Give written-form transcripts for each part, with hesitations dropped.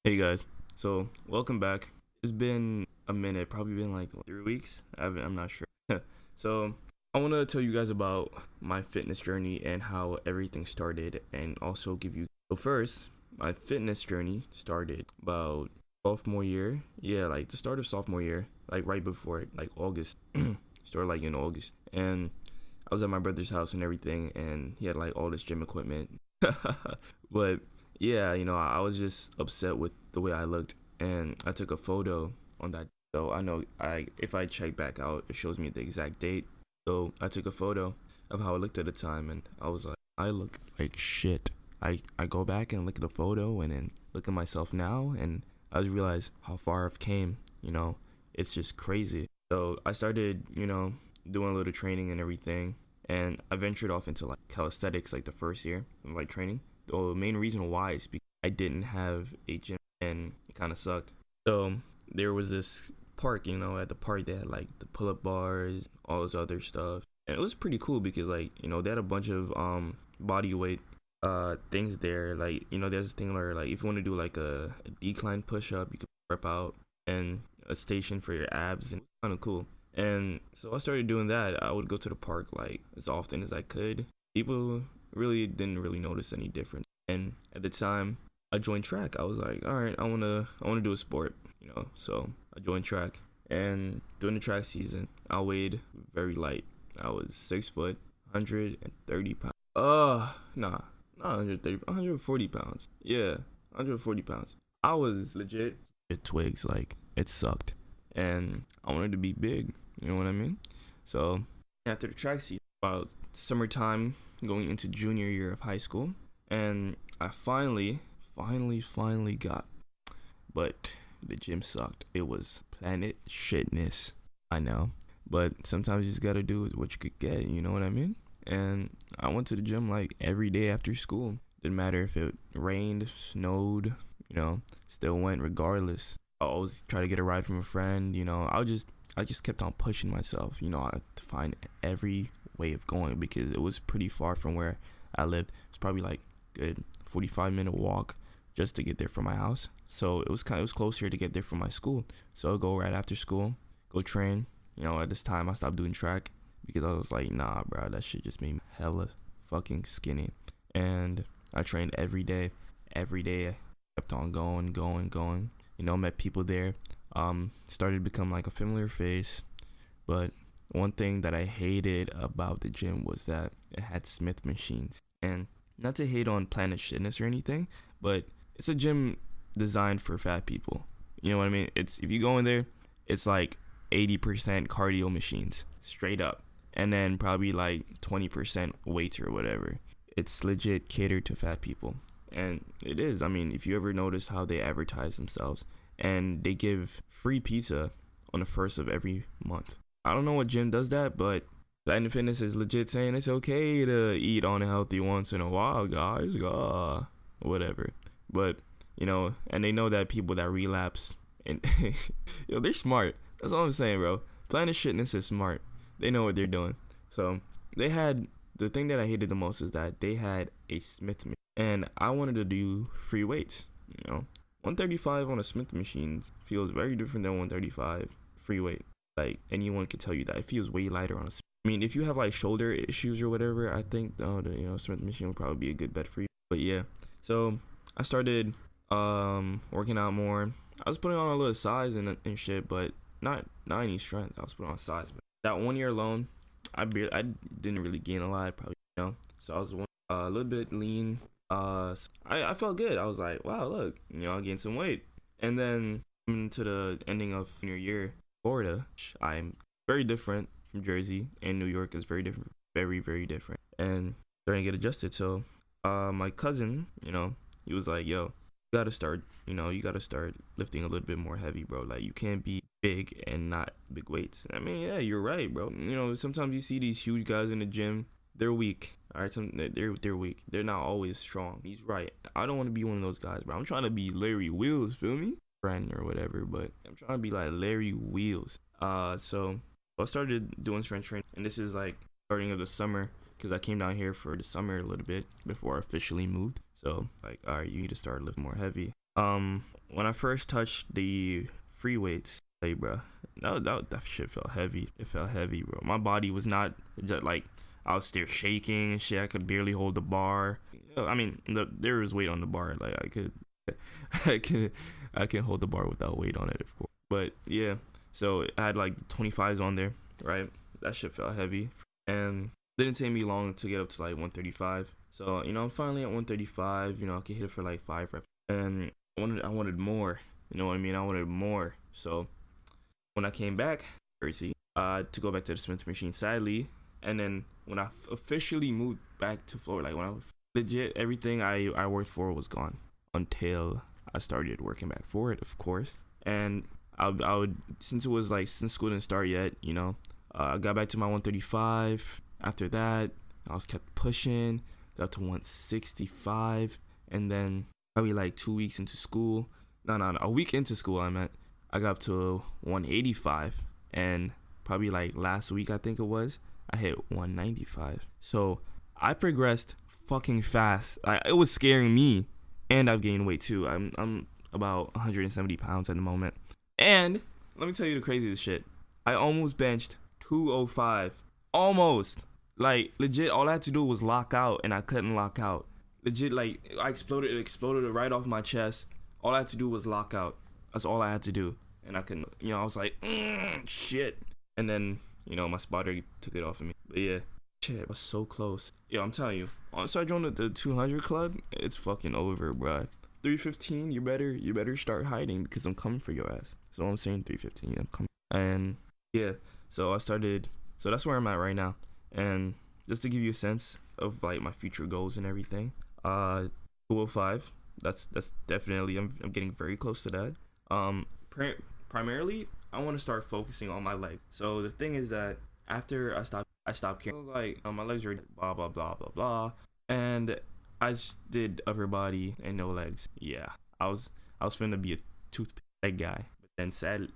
Hey guys, so welcome back. It's been a minute, probably been like 3 weeks. I'm not sure. So I want to tell you guys about my fitness journey and how everything started, and also give you. So first, my fitness journey started about sophomore year. Yeah, like the start of sophomore year, like right before it, like August. Started like in August, and I was at my brother's house and everything, and he had like all this gym equipment. But yeah, I was just upset with the way I looked, and I took a photo on that. So I know if I check back out, it shows me the exact date. So I took a photo of how I looked at the time, and I was like, I look like shit. I go back and look at the photo, and then look at myself now, and I just realized how far I've came. It's just crazy. So I started, doing a little training and everything, and I ventured off into like calisthenics like the first year of like training. The main reason why is because I didn't have a gym, and it kind of sucked. So there was this park, at the park they had like the pull-up bars, all this other stuff, and it was pretty cool because like they had a bunch of body weight things there. Like there's this thing where like if you want to do like a decline push-up, you could rep out, and a station for your abs, and kind of cool. And so I started doing that. I would go to the park like as often as I could. People really didn't really notice any difference. And at the time, I joined track. I was like, all right, I wanna do a sport, So I joined track, and during the track season, I weighed very light. I was 6 foot, 130 pounds. Nah, not 130, 140 pounds. Yeah, 140 pounds. I was legit twigs. Like it sucked, and I wanted to be big. You know what I mean? So after the track season, about summertime, going into junior year of high school, and I finally got, but the gym sucked. It was planet shitness. I know, but sometimes you just gotta do what you could get. You know what I mean? And I went to the gym like every day after school. Didn't matter if it rained, snowed. Still went regardless. I always try to get a ride from a friend. I just kept on pushing myself. I had to find every way of going because it was pretty far from where I lived. It's probably like good 45-minute walk just to get there from my house. So it was closer to get there from my school. So I'll go right after school, go train. At this time I stopped doing track because I was like, nah, bro, that shit just made me hella fucking skinny. And I trained every day. Every day I kept on going. Met people there. Started to become like a familiar face. But one thing that I hated about the gym was that it had Smith machines. And not to hate on Planet Fitness or anything, but it's a gym designed for fat people. You know what I mean? It's if you go in there, it's like 80% cardio machines, straight up. And then probably like 20% weights or whatever. It's legit catered to fat people. And it is. I mean, if you ever notice how they advertise themselves, and they give free pizza on the first of every month. I don't know what gym does that, but Planet Fitness is legit saying it's okay to eat unhealthy once in a while, guys. Whatever. But, and they know that people that relapse, and they're smart. That's all I'm saying, bro. Planet Fitness is smart. They know what they're doing. So they had, the thing that I hated the most is that they had a Smith machine, and I wanted to do free weights. 135 on a Smith machine feels very different than 135 free weight. Like anyone could tell you that it feels way lighter on a. I mean, if you have like shoulder issues or whatever, I think the Smith machine would probably be a good bet for you. But yeah, so I started working out more. I was putting on a little size and shit, but not any strength. I was putting on size. But that 1 year alone, I didn't really gain a lot, probably. So I was a little bit lean. I felt good. I was like, wow, look, I gained some weight. And then coming to the ending of junior year, Florida, I'm very different from Jersey, and New York is very different, very, very different. And starting to get adjusted. So, my cousin, he was like, yo, you gotta start lifting a little bit more heavy, bro. Like, you can't be big and not big weights. I mean, yeah, you're right, bro. Sometimes you see these huge guys in the gym, they're weak. All right, they're weak. They're not always strong. He's right. I don't want to be one of those guys, bro. I'm trying to be Larry Wheels, feel me? Friend or whatever, but I'm trying to be like Larry Wheels. So I started doing strength training, and this is like starting of the summer because I came down here for the summer a little bit before I officially moved. So like, all right, you need to start lifting more heavy. When I first touched the free weights, hey, bro, that shit felt heavy. It felt heavy, bro. My body was not just like I was still shaking and shit. I could barely hold the bar. I mean, there was weight on the bar. Like I could, I can hold the bar without weight on it, of course. But yeah, so I had like the 25s on there, right? That shit felt heavy, and didn't take me long to get up to like 135. So I'm finally at 135. I could hit it for like 5 reps, and I wanted more. You know what I mean? I wanted more. So when I came back, to go back to the Smith machine, sadly, and then when I officially moved back to Florida, like when I was legit, everything I worked for was gone until I started working back for it, of course. And I would since school didn't start yet, I got back to my 135. After that, I was kept pushing, got to 165, and then probably like 2 weeks into school, no, a week into school, I got up to 185, and probably like last week, I think it was, I hit 195. So I progressed fucking fast. It was scaring me, and I've gained weight too. I'm about 170 pounds at the moment, and let me tell you the craziest shit. I almost benched 205. Almost. Like legit, all I had to do was lock out, and I couldn't lock out. Legit, like it exploded right off my chest. All I had to do was lock out. That's all I had to do, and I couldn't. I was like, shit, and then my spotter took it off of me. But yeah, shit, it was so close. Yo, I'm telling you, once I joined the 200 club, it's fucking over, bro. 315, you better start hiding because I'm coming for your ass. So I'm saying 315, yeah, I'm coming. And yeah, so I started. So that's where I'm at right now. And just to give you a sense of like my future goals and everything, 205. That's definitely I'm getting very close to that. Primarily, I want to start focusing on my legs. So the thing is that after I stopped caring. I was like, my legs are blah blah blah blah blah, and I just did upper body and no legs. Yeah, I was finna be a toothpick leg guy, but then sad.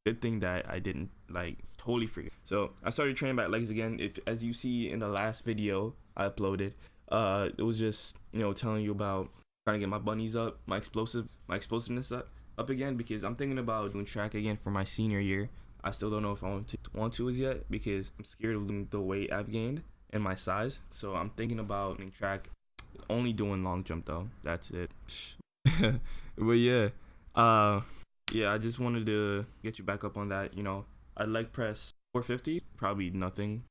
Good thing that I didn't like totally forget. So I started training back legs again. If as you see in the last video I uploaded, it was just telling you about trying to get my bunnies up, my explosiveness up again, because I'm thinking about doing track again for my senior year. I still don't know if I want to as yet because I'm scared of losing the weight I've gained and my size. So I'm thinking about doing track, only doing long jump though. That's it. But yeah, yeah, I just wanted to get you back up on that. I leg press 450, probably nothing.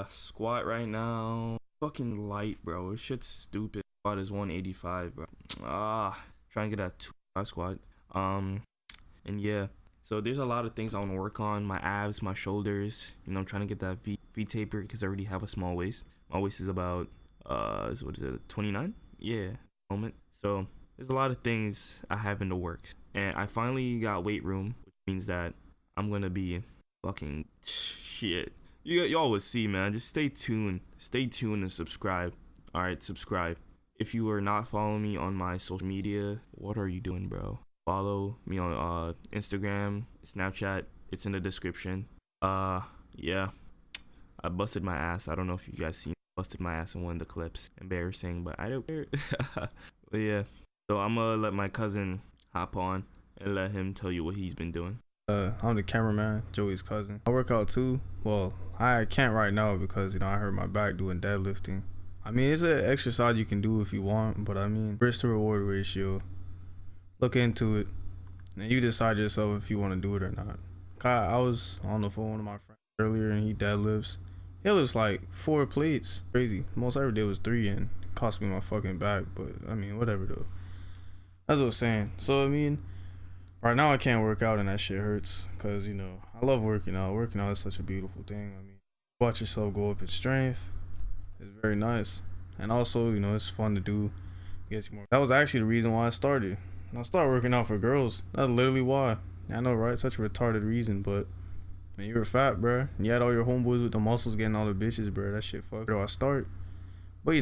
Squat right now, fucking light, bro. This shit's stupid. Squat is 185, bro. Trying to get that 2 squat. And yeah, so there's a lot of things I want to work on. My abs, my shoulders. I'm trying to get that V taper because I already have a small waist. My waist is about what is it, 29? Yeah, moment. So there's a lot of things I have in the works, and I finally got weight room, which means that I'm gonna be fucking shit. Y'all will see, man. Just stay tuned and subscribe. All right, subscribe. If you are not following me on my social media, what are you doing, bro? Follow me on Instagram, Snapchat. It's in the description. Yeah, I busted my ass. I don't know if you guys seen busted my ass in one of the clips. Embarrassing, but I don't care. But yeah. So I'm gonna let my cousin hop on and let him tell you what he's been doing. I'm the cameraman, Joey's cousin. I work out too. Well, I can't right now because I hurt my back doing deadlifting. I mean, it's an exercise you can do if you want, but I mean, risk to reward ratio. Look into it, and you decide yourself if you want to do it or not. I was on the phone with my friend earlier, and he deadlifts. He lifts like 4 plates. Crazy. Most I ever did was 3, and it cost me my fucking back. But I mean, whatever though. That's what I'm saying. So I mean, right now I can't work out and that shit hurts because I love working out. Working out is such a beautiful thing. I mean, watch yourself go up in strength. It's very nice, and also it's fun to do. Gets you more. That was actually the reason why I started. I started working out for girls. That's literally why. I know, right? Such a retarded reason, but man, you were fat, bro. You had all your homeboys with the muscles getting all the bitches, bro. That shit fucked. I start. But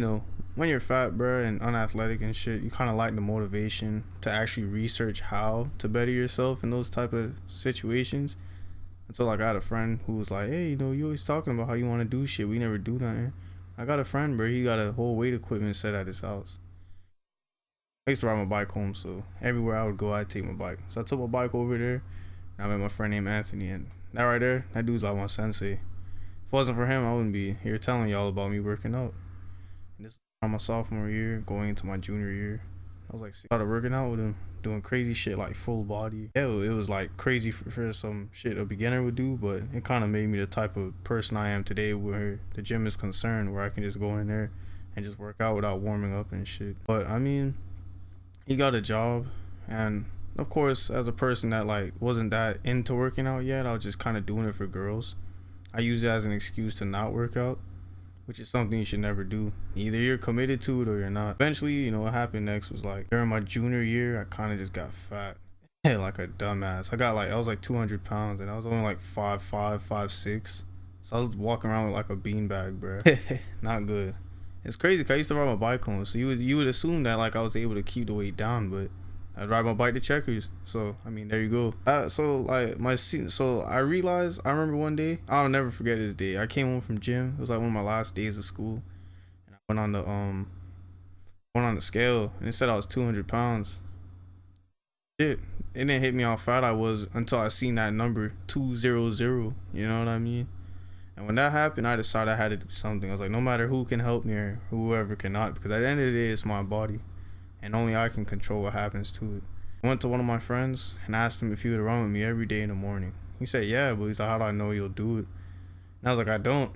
when you're fat, bro, and unathletic and shit, you kind of like the motivation to actually research how to better yourself in those type of situations. And so, like, I had a friend who was like, hey, you always talking about how you want to do shit. We never do nothing. I got a friend, bro. He got a whole weight equipment set at his house. I used to ride my bike home, so everywhere I would go, I'd take my bike. So I took my bike over there, and I met my friend named Anthony, and that right there, that dude's like my sensei. If it wasn't for him, I wouldn't be here telling y'all about me working out. And this was around my sophomore year, going into my junior year. I was like, started working out with him, doing crazy shit like full body. Yeah, it was like crazy for some shit a beginner would do, but it kind of made me the type of person I am today where the gym is concerned, where I can just go in there and just work out without warming up and shit. But I mean, he got a job, and of course, as a person that like wasn't that into working out yet, I was just kind of doing it for girls. I used it as an excuse to not work out, which is something you should never do. Either you're committed to it or you're not. Eventually, you know, what happened next was like during my junior year, I kind of just got fat. Like a dumbass. I was like 200 pounds, and I was only like 5'5", 5'6". So I was walking around with like a beanbag, bro. Not good. It's crazy, cause I used to ride my bike home, so you would assume that like I was able to keep the weight down, but I'd ride my bike to Checkers. So I mean, there you go. So I realized, I remember one day, I'll never forget this day. I came home from gym. It was like one of my last days of school, and I went on the scale, and it said I was 200 pounds. Shit, it didn't hit me how fat I was until I seen that number 200. You know what I mean? And when that happened, I decided I had to do something. I was like, no matter who can help me or whoever cannot, because at the end of the day, it's my body, and only I can control what happens to it. I went to one of my friends and asked him if he would run with me every day in the morning. He said, yeah, but he's like, how do I know you'll do it? And I was like, I don't.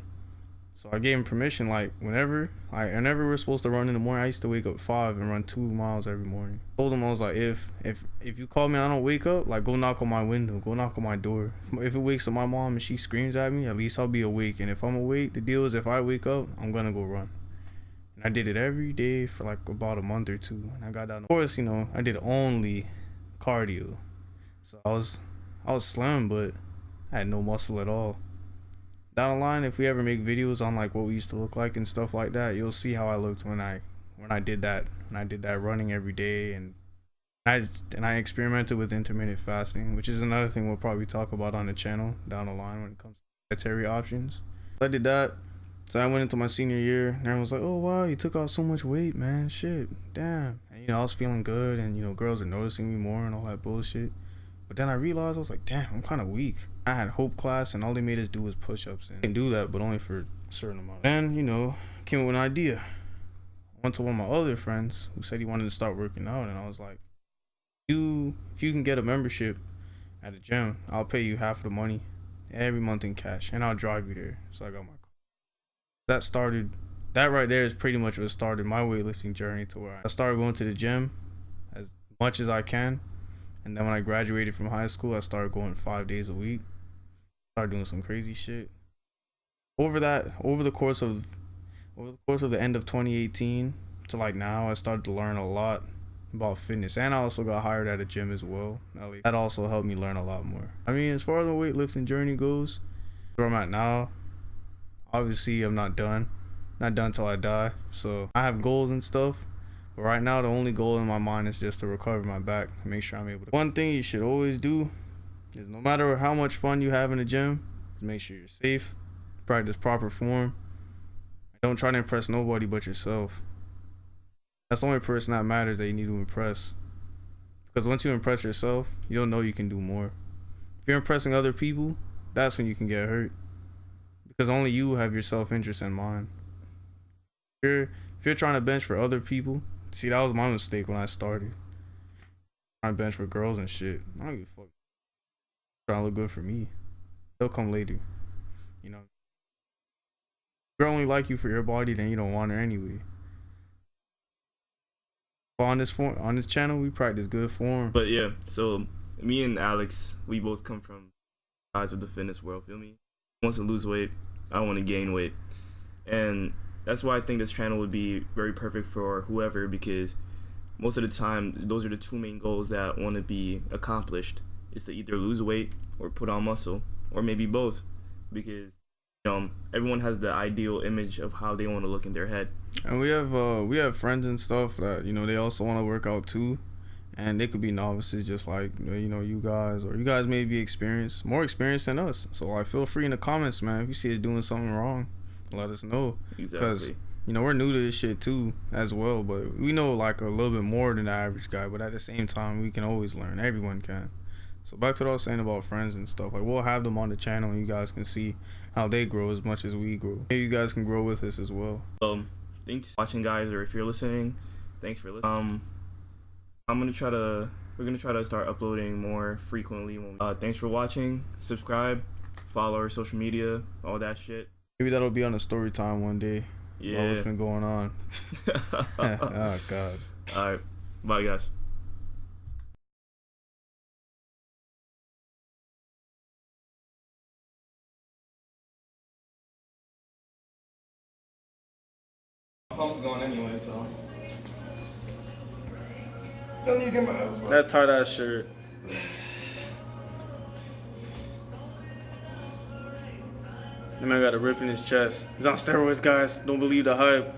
So I gave him permission, like whenever we're supposed to run in the morning, I used to wake up 5 and run 2 miles every morning. I told him, I was like, if you call me and I don't wake up, like go knock on my window, go knock on my door. If it wakes up my mom and she screams at me, at least I'll be awake. And if I'm awake, the deal is if I wake up, I'm gonna go run. And I did it every day for like about a month or two. And I got down. Of course, you know, I did only cardio. So I was slim, but I had no muscle at all. Down the line, if we ever make videos on like what we used to look like and stuff like that, you'll see how I looked when I did that running every day, and I experimented with intermittent fasting, which is another thing we'll probably talk about on the channel down the line when it comes to dietary options. I did that, so I went into my senior year, and everyone was like, "Oh wow, you took off so much weight, man! Shit, damn!" And you know, I was feeling good, and you know, girls are noticing me more and all that bullshit. But then I realized, I was like, damn, I'm kind of weak. I had hope class, and all they made us do was push-ups. And I can do that, but only for a certain amount. And, you know, came up with an idea. I went to one of my other friends who said he wanted to start working out, and I was like, if you can get a membership at a gym, I'll pay you half the money every month in cash, and I'll drive you there. So I got my car. That right there is pretty much what started my weightlifting journey, to where I started going to the gym as much as I can. And then when I graduated from high school, I started going 5 days a week. Started doing some crazy shit. Over the course of the end of 2018 to like now, I started to learn a lot about fitness, and I also got hired at a gym as well. That also helped me learn a lot more. I mean, as far as the weightlifting journey goes, where I'm at now, obviously I'm not done till I die. So I have goals and stuff. But right now, the only goal in my mind is just to recover my back and make sure I'm able to. One thing you should always do is, no matter how much fun you have in the gym, is make sure you're safe, practice proper form. Don't try to impress nobody but yourself. That's the only person that matters that you need to impress. Because once you impress yourself, you'll know you can do more. If you're impressing other people, that's when you can get hurt. Because only you have your self-interest in mind. If you're trying to bench for other people, see, that was my mistake when I started. Trying to bench for girls and shit. I don't give a fuck. Trying to look good for me. They'll come later. You know. If girl only like you for your body, then you don't want her anyway. But on this channel, we practice good form. But yeah, so me and Alex, we both come from sides of the fitness world. Feel me? He wants to lose weight. I want to gain weight, and that's why I think this channel would be very perfect for whoever, because most of the time, those are the two main goals that want to be accomplished, is to either lose weight or put on muscle, or maybe both, because everyone has the ideal image of how they want to look in their head. And we have friends and stuff that, you know, they also want to work out too, and they could be novices just like, you know, you guys, or you guys may be more experienced than us. So like, feel free in the comments, man, if you see us doing something wrong, let us know. Exactly. You know, we're new to this shit too as well, but we know like a little bit more than the average guy. But at the same time, we can always learn. Everyone can. So back to what I was saying about friends and stuff. Like, we'll have them on the channel, and you guys can see how they grow as much as we grow. Maybe you guys can grow with us as well. Thanks for watching, guys, or if you're listening, thanks for listening. We're gonna try to start uploading more frequently. Thanks for watching. Subscribe, follow our social media, all that shit. Maybe that'll be on a story time one day. Yeah. What's been going on? Oh God. All right, bye, guys. Pump's going anyway, so. Don't need to get my house, bro. That tight ass shirt. The man got a rip in his chest. He's on steroids, guys. Don't believe the hype.